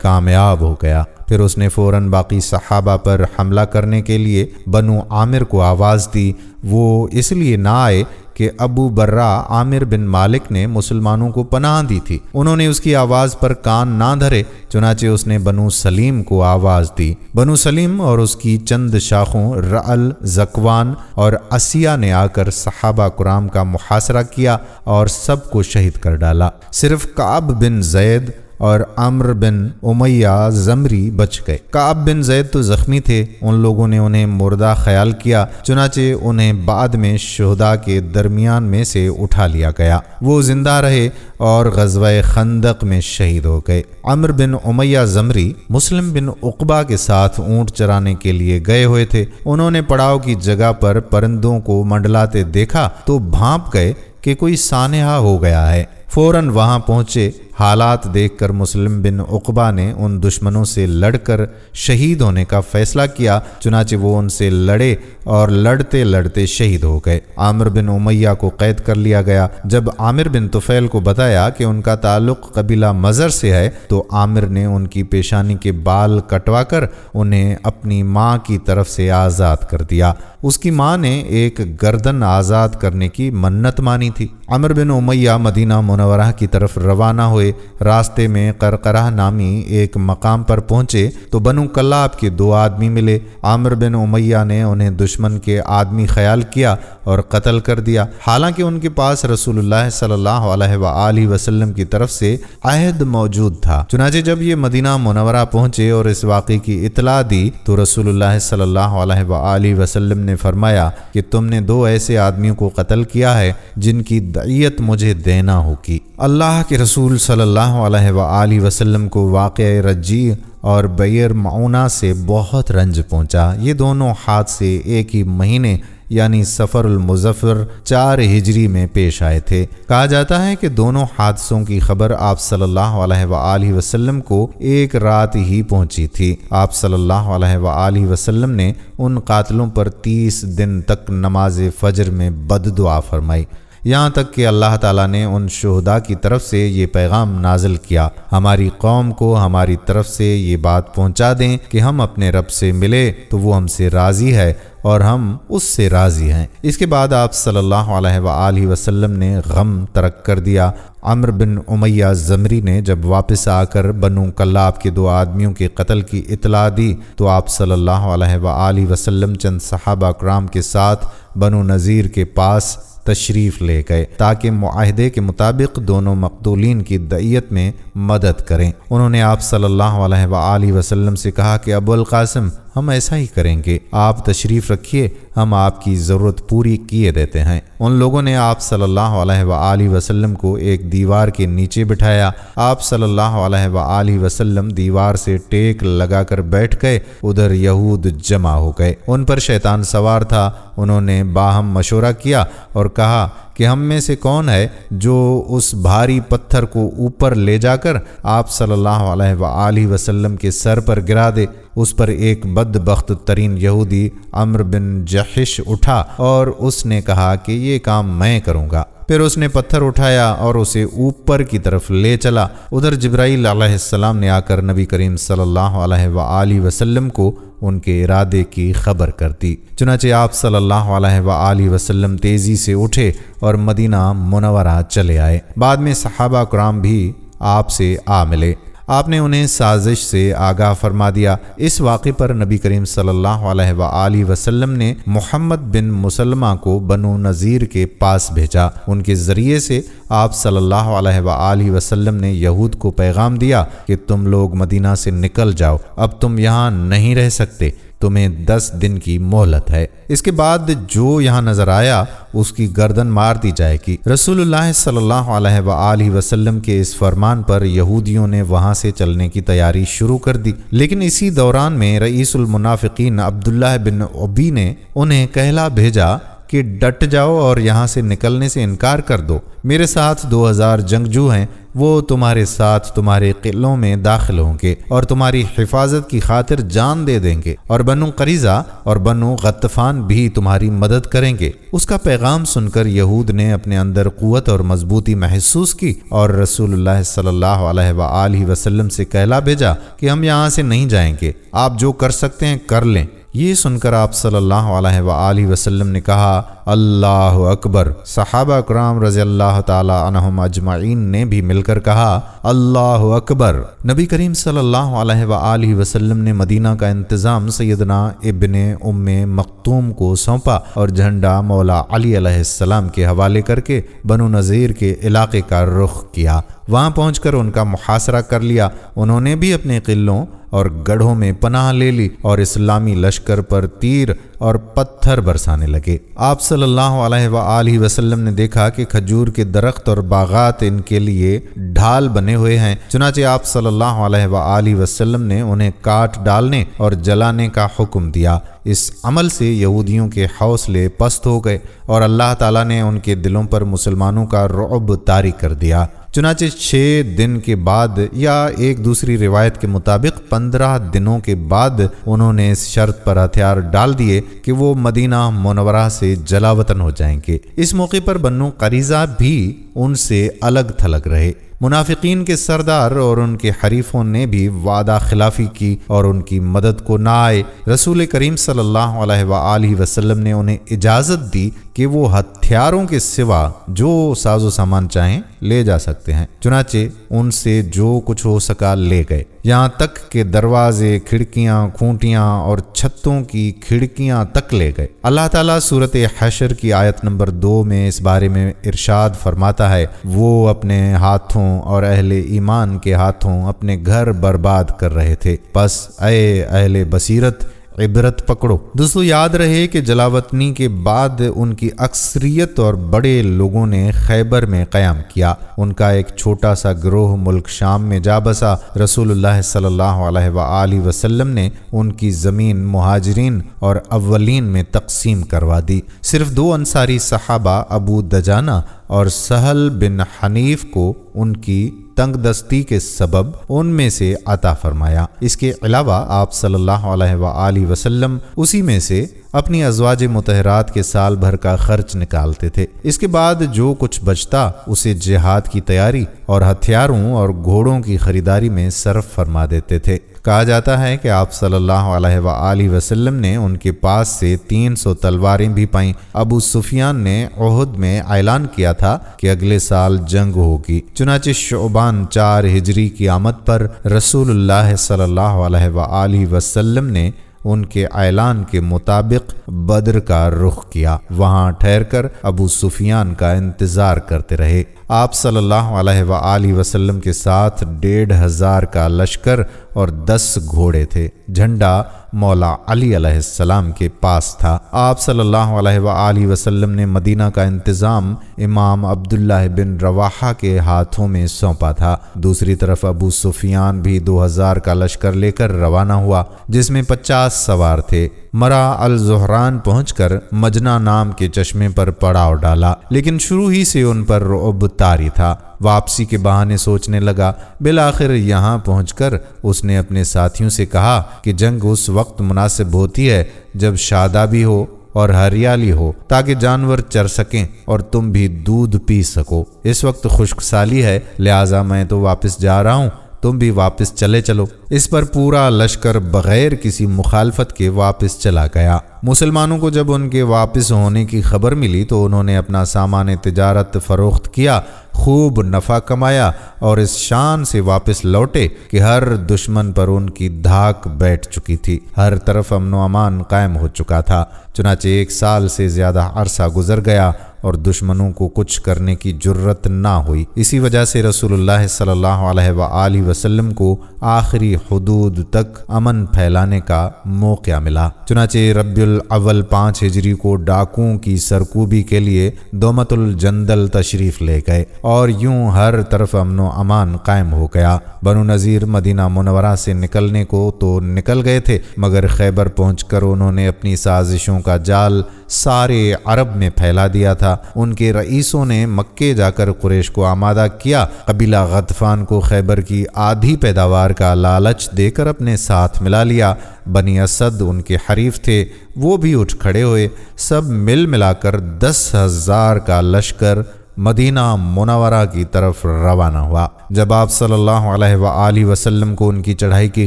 کامیاب ہو گیا۔ پھر اس نے فوراً باقی صحابہ پر حملہ کرنے کے لیے بنو عامر کو آواز دی۔ وہ اس لیے نہ آئے کہ ابو برہ عامر بن مالک نے مسلمانوں کو پناہ دی تھی۔ انہوں نے اس کی آواز پر کان نہ دھرے، چنانچہ اس نے بنو سلیم کو آواز دی۔ بنو سلیم اور اس کی چند شاخوں رعل، زکوان اور اسیہ نے آ کر صحابہ کرام کا محاصرہ کیا اور سب کو شہید کر ڈالا۔ صرف کعب بن زید اور عمرو بن امیہ زمری بچ گئے۔ کعب بن زید تو زخمی تھے، ان لوگوں نے انہیں مردہ خیال کیا، چنانچہ انہیں بعد میں شہداء کے درمیان میں سے اٹھا لیا گیا۔ وہ زندہ رہے اور غزوہ خندق میں شہید ہو گئے۔ عمرو بن امیہ زمری مسلم بن عقبہ کے ساتھ اونٹ چرانے کے لیے گئے ہوئے تھے۔ انہوں نے پڑاؤ کی جگہ پر پرندوں کو منڈلاتے دیکھا تو بھانپ گئے کہ کوئی سانحہ ہو گیا ہے۔ فوراً وہاں پہنچے۔ حالات دیکھ کر مسلم بن عقبہ نے ان دشمنوں سے لڑ کر شہید ہونے کا فیصلہ کیا، چنانچہ وہ ان سے لڑے اور لڑتے لڑتے شہید ہو گئے۔ عامر بن امیہ کو قید کر لیا گیا۔ جب عامر بن طفیل کو بتایا کہ ان کا تعلق قبیلہ مضر سے ہے تو عامر نے ان کی پیشانی کے بال کٹوا کر انہیں اپنی ماں کی طرف سے آزاد کر دیا۔ اس کی ماں نے ایک گردن آزاد کرنے کی منت مانی تھی۔ عامر بن امیہ مدینہ منورہ کی طرف روانہ ہوئے۔ راستے میں قرقرہ نامی ایک مقام پر پہنچے تو بنو کلاب کے 2 آدمی ملے۔ عامر بن امیہ نے انہیں دشمن کے آدمی خیال کیا اور قتل کر دیا، حالانکہ ان کے پاس رسول اللہ صلی اللہ علیہ وآلہ وسلم کی طرف سے عہد موجود تھا۔ چنانچہ جب یہ مدینہ منورہ پہنچے اور اس واقعے کی اطلاع دی تو رسول اللہ صلی اللہ علیہ وآلہ وسلم نے فرمایا کہ تم نے 2 ایسے آدمیوں کو قتل کیا ہے جن کی دیت مجھے دینا ہوگی۔ اللہ کے رسول صلی اللہ علیہ وآلہ وسلم کو واقعہ رجی اور بئر معونہ سے بہت رنج پہنچا۔ یہ دونوں حادثے ایک ہی مہینے یعنی سفر المظفر 4 ہجری میں پیش آئے تھے۔ کہا جاتا ہے کہ دونوں حادثوں کی خبر آپ صلی اللہ علیہ وآلہ وسلم کو ایک رات ہی پہنچی تھی۔ آپ صلی اللہ علیہ وآلہ وسلم نے ان قاتلوں پر 30 دن تک نماز فجر میں بد دعا فرمائی، یہاں تک کہ اللہ تعالیٰ نے ان شہداء کی طرف سے یہ پیغام نازل کیا، ہماری قوم کو ہماری طرف سے یہ بات پہنچا دیں کہ ہم اپنے رب سے ملے تو وہ ہم سے راضی ہے اور ہم اس سے راضی ہیں۔ اس کے بعد آپ صلی اللہ علیہ وآلہ وسلم نے غم ترک کر دیا۔ عمرو بن امیہ زمری نے جب واپس آ کر بنو کلاب کے 2 آدمیوں کے قتل کی اطلاع دی تو آپ صلی اللہ علیہ وآلہ وسلم چند صحابہ کرام کے ساتھ بنو نذیر کے پاس تشریف لے گئے تاکہ معاہدے کے مطابق دونوں مقتولین کی دیت میں مدد کریں۔ انہوں نے آپ صلی اللہ علیہ وآلہ وسلم سے کہا کہ ابو القاسم ہم ایسا ہی کریں گے، آپ تشریف رکھیے، ہم آپ کی ضرورت پوری کیے دیتے ہیں۔ ان لوگوں نے آپ صلی اللہ علیہ وآلہ وسلم کو ایک دیوار کے نیچے بٹھایا۔ آپ صلی اللہ علیہ وآلہ وسلم دیوار سے ٹیک لگا کر بیٹھ گئے۔ ادھر یہود جمع ہو گئے، ان پر شیطان سوار تھا۔ انہوں نے باہم مشورہ کیا اور کہا کہ ہم میں سے کون ہے جو اس بھاری پتھر کو اوپر لے جا کر آپ صلی اللہ علیہ وآلہ وسلم کے سر پر گرا دے۔ اس پر ایک بدبخت ترین یہودی عمرو بن جحش اٹھا اور اس نے کہا کہ یہ کام میں کروں گا۔ پھر اس نے پتھر اٹھایا اور اسے اوپر کی طرف لے چلا۔ ادھر جبرائیل علیہ السلام نے آ کر نبی کریم صلی اللہ علیہ وآلہ وسلم کو ان کے ارادے کی خبر کر دی۔ چنانچہ آپ صلی اللہ علیہ وآلہ وسلم تیزی سے اٹھے اور مدینہ منورہ چلے آئے۔ بعد میں صحابہ کرام بھی آپ سے آ ملے۔ آپ نے انہیں سازش سے آگاہ فرما دیا۔ اس واقعے پر نبی کریم صلی اللہ علیہ وآلہ وسلم نے محمد بن مسلمہ کو بنو نذیر کے پاس بھیجا۔ ان کے ذریعے سے آپ صلی اللہ علیہ وآلہ وسلم نے یہود کو پیغام دیا کہ تم لوگ مدینہ سے نکل جاؤ، اب تم یہاں نہیں رہ سکتے، تمہیں 10 دن کی مہلت ہے، اس کے بعد جو یہاں نظر آیا اس کی گردن مار دی جائے گی۔ رسول اللہ صلی اللہ علیہ وآلہ وسلم کے اس فرمان پر یہودیوں نے وہاں سے چلنے کی تیاری شروع کر دی، لیکن اسی دوران میں رئیس المنافقین عبداللہ بن ابی نے انہیں کہلا بھیجا کہ ڈٹ جاؤ اور یہاں سے نکلنے سے انکار کر دو، میرے ساتھ 2000 جنگجو ہیں، وہ تمہارے ساتھ تمہارے قلعوں میں داخل ہوں گے اور تمہاری حفاظت کی خاطر جان دے دیں گے، اور بنو قریظہ اور بنو غطفان بھی تمہاری مدد کریں گے۔ اس کا پیغام سن کر یہود نے اپنے اندر قوت اور مضبوطی محسوس کی اور رسول اللہ صلی اللہ علیہ وآلہ وسلم سے کہلا بھیجا کہ ہم یہاں سے نہیں جائیں گے، آپ جو کر سکتے ہیں کر لیں۔ یہ سن کر آپ صلی اللہ علیہ وآلہ وسلم نے کہا اللہ اکبر۔ صحابہ کرام رضی اللہ تعالی عنہم اجمعین نے بھی مل کر کہا اللہ اکبر۔ نبی کریم صلی اللہ علیہ وآلہ وسلم نے مدینہ کا انتظام سیدنا ابن ام مکتوم کو سونپا اور جھنڈا مولا علی علیہ السلام کے حوالے کر کے بنو نذیر کے علاقے کا رخ کیا۔ وہاں پہنچ کر ان کا محاصرہ کر لیا۔ انہوں نے بھی اپنے قلعوں اور گڑھوں میں پناہ لے لی اور اسلامی لشکر پر تیر اور پتھر برسانے لگے۔ آپ صلی اللہ علیہ وآلہ وسلم نے دیکھا کہ کھجور کے درخت اور باغات ان کے لیے ڈھال بنے ہوئے ہیں، چنانچہ آپ صلی اللہ علیہ وآلہ وسلم نے انہیں کاٹ ڈالنے اور جلانے کا حکم دیا۔ اس عمل سے یہودیوں کے حوصلے پست ہو گئے اور اللہ تعالیٰ نے ان کے دلوں پر مسلمانوں کا رعب طاری کر دیا۔ چنانچہ 6 دن کے بعد یا ایک دوسری روایت کے مطابق 15 دنوں کے بعد انہوں نے اس شرط پر ہتھیار ڈال دیے کہ وہ مدینہ منورہ سے جلا وطن ہو جائیں گے۔ اس موقع پر بنو قریظہ بھی ان سے الگ تھلگ رہے۔ منافقین کے سردار اور ان کے حریفوں نے بھی وعدہ خلافی کی اور ان کی مدد کو نہ آئے۔ رسول کریم صلی اللہ علیہ وآلہ وسلم نے انہیں اجازت دی کہ وہ ہتھیاروں کے سوا جو ساز و سامان چاہیں لے جا سکتے ہیں، چنانچہ ان سے جو کچھ ہو سکا لے گئے، یہاں تک کہ دروازے، کھڑکیاں، کھونٹیاں اور چھتوں کی کھڑکیاں تک لے گئے۔ اللہ تعالیٰ سورۃ حشر کی آیت نمبر 2 میں اس بارے میں ارشاد فرماتا ہے، وہ اپنے ہاتھوں اور اہل ایمان کے ہاتھوں اپنے گھر برباد کر رہے تھے، پس اے اہل بصیرت عبرت پکڑو۔ دوستو یاد رہے کہ جلاوطنی کے بعد ان کی اکثریت اور بڑے لوگوں نے خیبر میں قیام کیا۔ ان کا ایک چھوٹا سا گروہ ملک شام میں جا بسا۔ رسول اللہ صلی اللہ علیہ وآلہ وسلم نے ان کی زمین مہاجرین اور اولین میں تقسیم کروا دی۔ صرف 2 انصاری صحابہ ابو دجانہ اور سہل بن حنیف کو ان کی تنگ دستی کے سبب ان میں سے عطا فرمایا۔ اس کے علاوہ آپ صلی اللہ علیہ وآلہ وسلم اسی میں سے اپنی ازواج مطہرات کے سال بھر کا خرچ نکالتے تھے۔ اس کے بعد جو کچھ بچتا اسے جہاد کی تیاری اور ہتھیاروں اور گھوڑوں کی خریداری میں صرف فرما دیتے تھے۔ کہا جاتا ہے کہ آپ صلی اللہ علیہ وآلہ وسلم نے ان کے پاس سے 300 تلواریں بھی پائیں۔ ابو سفیان نے احد میں اعلان کیا تھا کہ اگلے سال جنگ ہوگی، چنانچہ شعبان 4 ہجری کی آمد پر رسول اللہ صلی اللہ علیہ وآلہ وسلم نے ان کے اعلان کے مطابق بدر کا رخ کیا۔ وہاں ٹھہر کر ابو سفیان کا انتظار کرتے رہے۔ آپ صلی اللہ علیہ وآلہ وسلم کے ساتھ 1500 کا لشکر اور 10 گھوڑے تھے۔ جھنڈا مولا علی علیہ السلام کے پاس تھا۔ آپ صلی اللہ علیہ وآلہ وسلم نے مدینہ کا انتظام امام عبداللہ بن رواحہ کے ہاتھوں میں سونپا تھا۔ دوسری طرف ابو سفیان بھی 2000 کا لشکر لے کر روانہ ہوا، جس میں 50 سوار تھے۔ مرا الزہران پہنچ کر مجنا نام کے چشمے پر پڑاؤ ڈالا، لیکن شروع ہی سے ان پر رعب طاری تھا۔ واپسی کے بہانے سوچنے لگا۔ بالآخر یہاں پہنچ کر اس نے اپنے ساتھیوں سے کہا کہ جنگ اس وقت مناسب ہوتی ہے جب شادابی ہو اور ہریالی ہو، تاکہ جانور چر سکیں اور تم بھی دودھ پی سکو۔ اس وقت خشک سالی ہے، لہٰذا میں تو واپس جا رہا ہوں، تم بھی واپس چلے چلو۔ اس پر پورا لشکر بغیر کسی مخالفت کے واپس چلا گیا۔ مسلمانوں کو جب ان کے واپس ہونے کی خبر ملی تو انہوں نے اپنا سامان تجارت فروخت کیا خوب نفع کمایا اور اس شان سے واپس لوٹے کہ ہر دشمن پر ان کی دھاک بیٹھ چکی تھی، ہر طرف امن و امان قائم ہو چکا تھا۔ چنانچہ 1 سال سے زیادہ عرصہ گزر گیا اور دشمنوں کو کچھ کرنے کی جرت نہ ہوئی۔ اسی وجہ سے رسول اللہ صلی اللہ علیہ وآلہ وسلم کو آخری حدود تک امن پھیلانے کا موقع ملا۔ چنانچہ ربیع الاول 5 ہجری کو ڈاکوؤں کی سرکوبی کے لیے دومت الجندل تشریف لے گئے اور یوں ہر طرف امن و امان قائم ہو گیا۔ بنو نذیر مدینہ منورہ سے نکلنے کو تو نکل گئے تھے، مگر خیبر پہنچ کر انہوں نے اپنی سازشوں کا جال سارے عرب میں پھیلا دیا تھا۔ ان کے رئیسوں نے مکے جا کر قریش کو آمادہ کیا۔ قبیلہ غطفان کو خیبر کی آدھی پیداوار کا لالچ دے کر اپنے ساتھ ملا لیا۔ بنی اسد ان کے حریف تھے، وہ بھی اٹھ کھڑے ہوئے۔ سب ملا کر 10,000 کا لشکر مدینہ منورہ کی طرف روانہ ہوا۔ جب آپ صلی اللہ علیہ وآلہ وسلم کو ان کی چڑھائی کی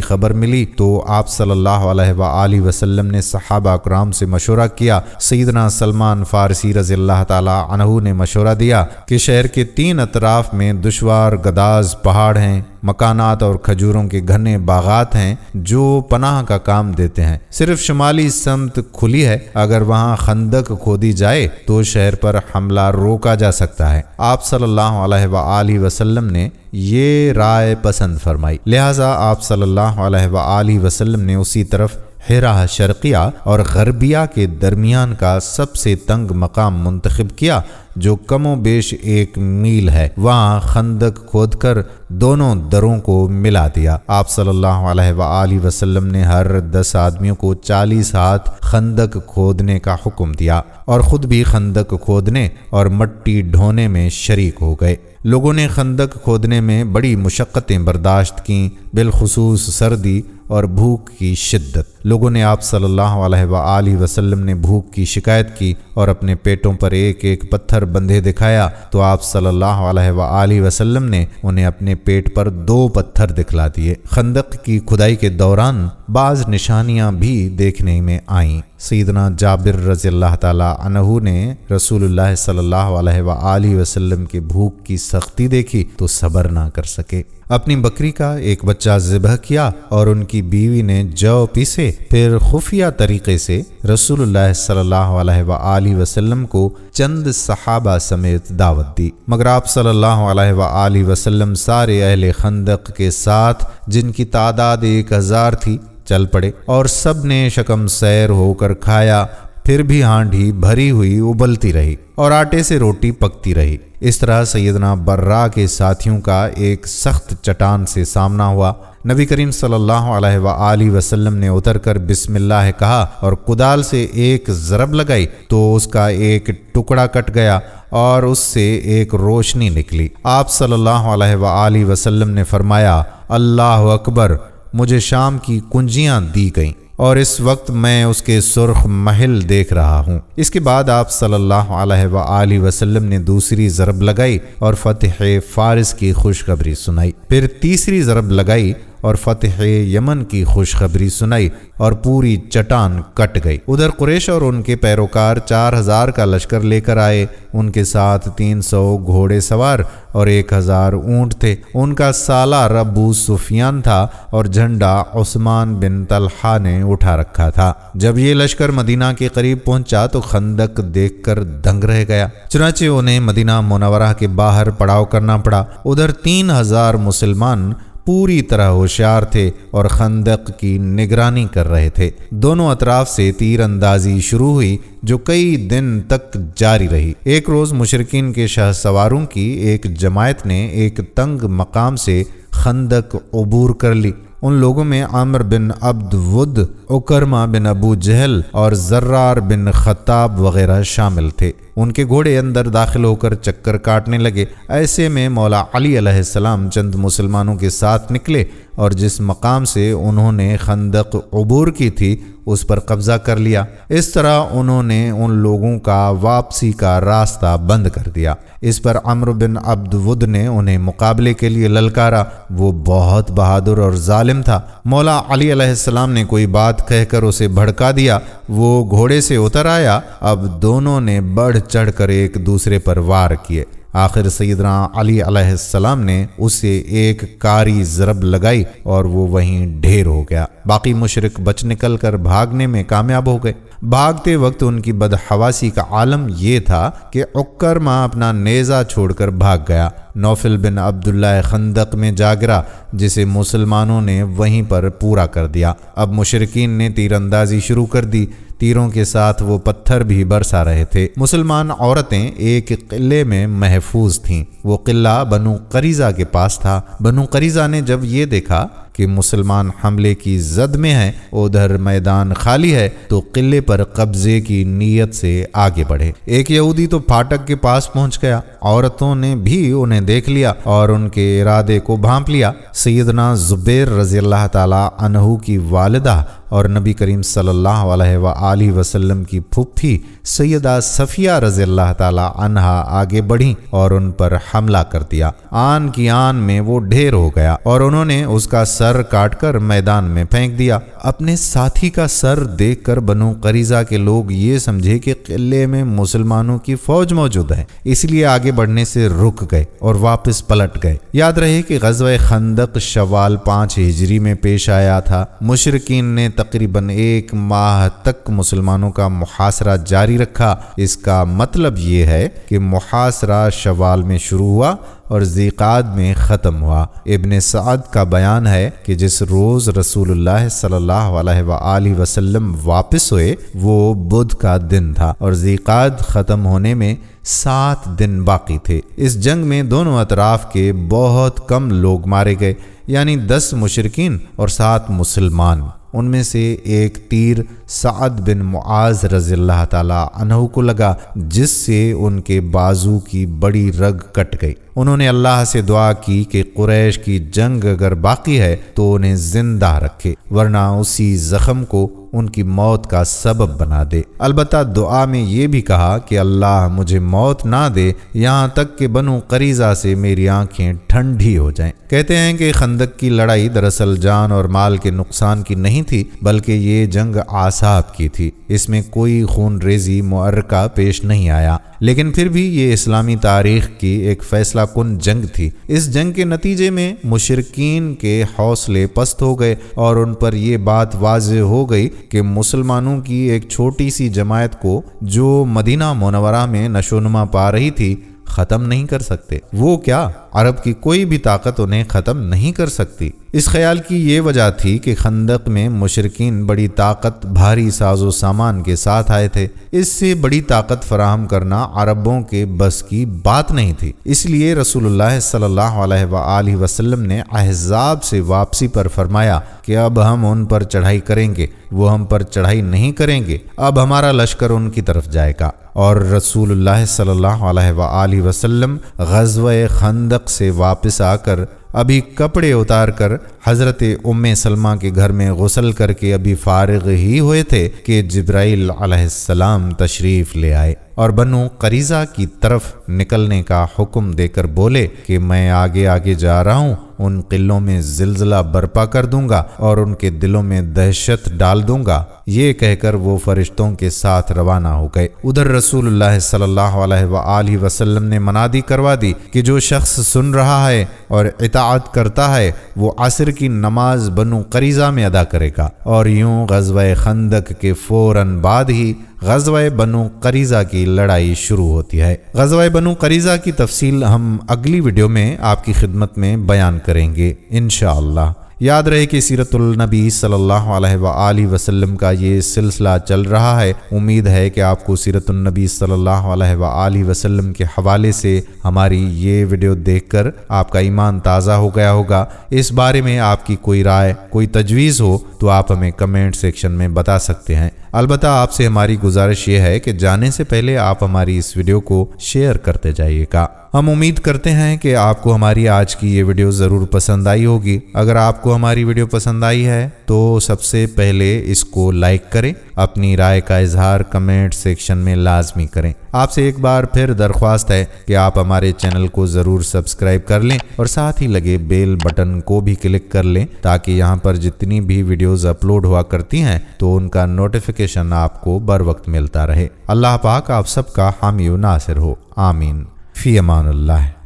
خبر ملی تو آپ صلی اللہ علیہ وآلہ وسلم نے صحابہ اکرام سے مشورہ کیا۔ سیدنا سلمان فارسی رضی اللہ تعالی عنہ نے مشورہ دیا کہ شہر کے 3 اطراف میں دشوار گداز پہاڑ ہیں، مکانات اور کھجوروں کے گھنے باغات ہیں جو پناہ کا کام دیتے ہیں۔ صرف شمالی سمت کھلی ہے، اگر وہاں خندق کھودی جائے تو شہر پر حملہ روکا جا سکتا ہے۔ آپ صلی اللہ علیہ وآلہ وسلم نے یہ رائے پسند فرمائی، لہٰذا آپ صلی اللہ علیہ وآلہ وسلم نے اسی طرف حرا شرقیہ اور غربیہ کے درمیان کا سب سے تنگ مقام منتخب کیا جو کم و بیش 1 میل ہے۔ وہاں خندق کھود کر دونوں دروں کو ملا دیا۔ آپ صلی اللہ علیہ وآلہ وسلم نے ہر 10 آدمیوں کو 40 ہاتھ خندق کھودنے کا حکم دیا اور خود بھی خندق کھودنے اور مٹی ڈھونے میں شریک ہو گئے۔ لوگوں نے خندق کھودنے میں بڑی مشقتیں برداشت کیں، بالخصوص سردی اور بھوک کی شدت۔ لوگوں نے آپ صلی اللہ علیہ وآلہ وسلم نے بھوک کی شکایت کی اور اپنے پیٹوں پر 1 پتھر بندھے دکھایا تو آپ صلی اللہ علیہ وآلہ وسلم نے انہیں اپنے پیٹ پر 2 پتھر دکھلا دیے۔ خندق کی کھدائی کے دوران بعض نشانیاں بھی دیکھنے میں آئیں۔ سیدنا جابر رضی اللہ تعالی عنہ نے رسول اللہ صلی اللہ علیہ وآلہ وسلم کے بھوک کی سختی دیکھی تو صبر نہ کر سکے، اپنی بکری کا ایک بچہ ذبح کیا اور ان کی بیوی نے جو پیسے، پھر خفیہ طریقے سے رسول اللہ صلی اللہ علیہ وآلہ وسلم کو چند صحابہ سمیت دعوت دی، مگر آپ صلی اللہ علیہ وآلہ وسلم سارے اہل خندق کے ساتھ جن کی تعداد 1000 تھی چل پڑے اور سب نے شکم سیر ہو کر کھایا، پھر بھی ہانڈی بھری ہوئی ابلتی رہی اور آٹے سے روٹی پکتی رہی۔ اس طرح سیدنا برا کے ساتھیوں کا ایک سخت چٹان سے سامنا ہوا۔ نبی کریم صلی اللہ علیہ وآلہ وسلم نے اتر کر بسم اللہ کہا اور کدال سے 1 ضرب لگائی تو اس کا ایک ٹکڑا کٹ گیا اور اس سے ایک روشنی نکلی۔ آپ صلی اللہ علیہ وآلہ وسلم نے فرمایا، اللہ اکبر، مجھے شام کی کنجیاں دی گئیں اور اس وقت میں اس کے سرخ محل دیکھ رہا ہوں۔ اس کے بعد آپ صلی اللہ علیہ وآلہ وسلم نے دوسری ضرب لگائی اور فتح فارس کی خوشخبری سنائی، پھر تیسری ضرب لگائی اور فتح یمن کی خوشخبری سنائی اور پوری چٹان کٹ گئی۔ ادھر قریش اور ان کے پیروکار 4000 کا لشکر لے کر آئے، ان کے ساتھ 300 گھوڑے سوار اور 1000 اونٹ تھے۔ ان کا سالار ابو سفیان تھا اور جھنڈا عثمان بن طلحہ نے اٹھا رکھا تھا۔ جب یہ لشکر مدینہ کے قریب پہنچا تو خندق دیکھ کر دنگ رہ گیا، چنانچہ انہیں مدینہ منورہ کے باہر پڑاؤ کرنا پڑا۔ ادھر 3000 مسلمان پوری طرح ہوشیار تھے اور خندق کی نگرانی کر رہے تھے۔ دونوں اطراف سے تیر اندازی شروع ہوئی جو کئی دن تک جاری رہی۔ ایک روز مشرکین کے شاہ سواروں کی ایک جماعت نے ایک تنگ مقام سے خندق عبور کر لی۔ ان لوگوں میں عامر بن عبد ود، اکرمہ بن ابو جہل اور زرار بن خطاب وغیرہ شامل تھے۔ ان کے گھوڑے اندر داخل ہو کر چکر کاٹنے لگے۔ ایسے میں مولا علی علیہ السلام چند مسلمانوں کے ساتھ نکلے اور جس مقام سے انہوں نے خندق عبور کی تھی اس پر قبضہ کر لیا۔ اس طرح انہوں نے ان لوگوں کا واپسی کا راستہ بند کر دیا۔ اس پر عمرو بن عبد ود نے انہیں مقابلے کے لیے للکارا۔ وہ بہت بہادر اور ظالم تھا۔ مولا علی علیہ السلام نے کوئی بات کہہ کر اسے بھڑکا دیا۔ وہ گھوڑے سے اتر آیا۔ اب دونوں نے بڑھ چڑھ کر ایک دوسرے پر وار کیے۔ آخر سیدنا علی علیہ السلام نے اسے ایک کاری ضرب لگائی اور وہ وہیں ڈھیر ہو گیا۔ باقی مشرک بچ نکل کر بھاگنے میں کامیاب ہو گئے۔ بھاگتے وقت ان کی بدحواسی کا عالم یہ تھا کہ عکرمہ اپنا نیزہ چھوڑ کر بھاگ گیا۔ نوفل بن عبداللہ خندق میں جا گرا، جسے مسلمانوں نے وہیں پر پورا کر دیا۔ اب مشرکین نے تیر اندازی شروع کر دی۔ تیروں کے ساتھ وہ پتھر بھی برسا رہے تھے۔ مسلمان عورتیں ایک قلعے میں محفوظ تھیں۔ وہ قلعہ بنو قریظہ کے پاس تھا۔ بنو قریظہ نے جب یہ دیکھا کہ مسلمان حملے کی زد میں ہیں، ادھر میدان خالی ہے، تو قلعے پر قبضے کی نیت سے آگے بڑھے۔ ایک یہودی تو پھاٹک کے پاس پہنچ گیا۔ عورتوں نے بھی انہیں دیکھ لیا اور ان کے ارادے کو بھانپ لیا۔ سیدنا زبیر رضی اللہ تعالی عنہ کی والدہ اور نبی کریم صلی اللہ علیہ وآلہ وسلم کی پھپھی سیدہ صفیہ رضی اللہ تعالی عنہا آگے بڑھیں اور ان پر حملہ کر دیا۔ آن کی آن میں وہ ڈھیر ہو گیا اور انہوں نے اس کا سر کاٹ کر میدان میں پھینک دیا۔ اپنے ساتھی کا سر دیکھ کر بنو قریظہ کے لوگ یہ سمجھے کہ قلعے میں مسلمانوں کی فوج موجود ہے، اس لیے آگے بڑھنے سے رک گئے اور واپس پلٹ گئے۔ یاد رہے کہ غزوہ خندق شوال 5 ہجری میں پیش آیا تھا۔ مشرکین نے تقریباً 1 ماہ تک مسلمانوں کا محاصرہ جاری رکھا۔ اس کا مطلب یہ ہے کہ محاصرہ شوال میں شروع ہوا اور ذیقعد میں ختم ہوا۔ ابن سعد کا بیان ہے کہ جس روز رسول اللہ صلی اللہ علیہ وآلہ وسلم واپس ہوئے وہ بدھ کا دن تھا اور ذیقعد ختم ہونے میں 7 دن باقی تھے۔ اس جنگ میں دونوں اطراف کے بہت کم لوگ مارے گئے، یعنی 10 مشرکین اور 7 مسلمان۔ ان میں سے ایک تیر سعد بن معاذ رضی اللہ تعالی عنہ کو لگا، جس سے ان کے بازو کی بڑی رگ کٹ گئی۔ انہوں نے اللہ سے دعا کی کہ قریش کی جنگ اگر باقی ہے تو انہیں زندہ رکھے، ورنہ اسی زخم کو ان کی موت کا سبب بنا دے۔ البتہ دعا میں یہ بھی کہا کہ اللہ مجھے موت نہ دے یہاں تک کہ بنو قریظہ سے میری آنکھیں ٹھنڈی ہو جائیں۔ کہتے ہیں کہ خندق کی لڑائی دراصل جان اور مال کے نقصان کی نہیں تھی، بلکہ یہ جنگ اعصاب کی تھی۔ اس میں کوئی خون ریزی معرکہ پیش نہیں آیا، لیکن پھر بھی یہ اسلامی تاریخ کی ایک فیصلہ کن جنگ تھی۔ اس جنگ کے نتیجے میں مشرکین کے حوصلے پست ہو گئے اور ان پر یہ بات واضح ہو گئی کہ مسلمانوں کی ایک چھوٹی سی جماعت کو جو مدینہ منورہ میں نشوونما پا رہی تھی ختم نہیں کر سکتے۔ وہ کیا، عرب کی کوئی بھی طاقت انہیں ختم نہیں کر سکتی۔ اس خیال کی یہ وجہ تھی کہ خندق میں مشرکین بڑی طاقت، بھاری ساز و سامان کے ساتھ آئے تھے۔ اس سے بڑی طاقت فراہم کرنا عربوں کے بس کی بات نہیں تھی۔ اس لیے رسول اللہ صلی اللہ علیہ وآلہ وسلم نے احزاب سے واپسی پر فرمایا کہ اب ہم ان پر چڑھائی کریں گے، وہ ہم پر چڑھائی نہیں کریں گے، اب ہمارا لشکر ان کی طرف جائے گا۔ اور رسول اللہ صلی اللہ علیہ وآلہ وسلم غزوہ خندق سے واپس آ کر ابھی کپڑے اتار کر حضرت ام سلمہ کے گھر میں غسل کر کے ابھی فارغ ہی ہوئے تھے کہ جبرائیل علیہ السلام تشریف لے آئے اور بنو قریظہ کی طرف نکلنے کا حکم دے کر بولے کہ میں آگے آگے جا رہا ہوں، ان قلعوں میں زلزلہ برپا کر دوں گا اور ان کے دلوں میں دہشت ڈال دوں گا۔ یہ کہہ کر وہ فرشتوں کے ساتھ روانہ ہو گئے۔ ادھر رسول اللہ صلی اللہ علیہ وآلہ وسلم نے منادی کروا دی کہ جو شخص سن رہا ہے اور اطاعت کرتا ہے وہ عصر کی نماز بنو قریظہ میں ادا کرے گا، اور یوں غزوہ خندق کے فوراً بعد ہی غزوہ بنو قریظہ کی لڑائی شروع ہوتی ہے۔ غزوہ بنو قریظہ کی تفصیل ہم اگلی ویڈیو میں آپ کی خدمت میں بیان کریں گے انشاءاللہ۔ یاد رہے کہ سیرت النبی صلی اللہ علیہ وآلہ وسلم کا یہ سلسلہ چل رہا ہے۔ امید ہے کہ آپ کو سیرت النبی صلی اللہ علیہ وآلہ وسلم کے حوالے سے ہماری یہ ویڈیو دیکھ کر آپ کا ایمان تازہ ہو گیا ہوگا۔ اس بارے میں آپ کی کوئی رائے، کوئی تجویز ہو تو آپ ہمیں کمنٹ سیکشن میں بتا سکتے ہیں۔ البتہ آپ سے ہماری گزارش یہ ہے کہ جانے سے پہلے آپ ہماری اس ویڈیو کو شیئر کرتے جائیے گا۔ ہم امید کرتے ہیں کہ آپ کو ہماری آج کی یہ ویڈیو ضرور پسند آئی ہوگی۔ اگر آپ کو ہماری ویڈیو پسند آئی ہے تو سب سے پہلے اس کو لائک کریں، اپنی رائے کا اظہار کمنٹ سیکشن میں لازمی کریں۔ آپ سے ایک بار پھر درخواست ہے کہ آپ ہمارے چینل کو ضرور سبسکرائب کر لیں اور ساتھ ہی لگے بیل بٹن کو بھی کلک کر لیں تاکہ یہاں پر جتنی بھی ویڈیوز اپلوڈ ہوا کرتی ہیں تو ان کا نوٹیفیکیشن آپ کو بر وقت ملتا رہے۔ اللہ پاک آپ سب کا حامی و ناصر ہو، آمین۔ فی امان اللہ۔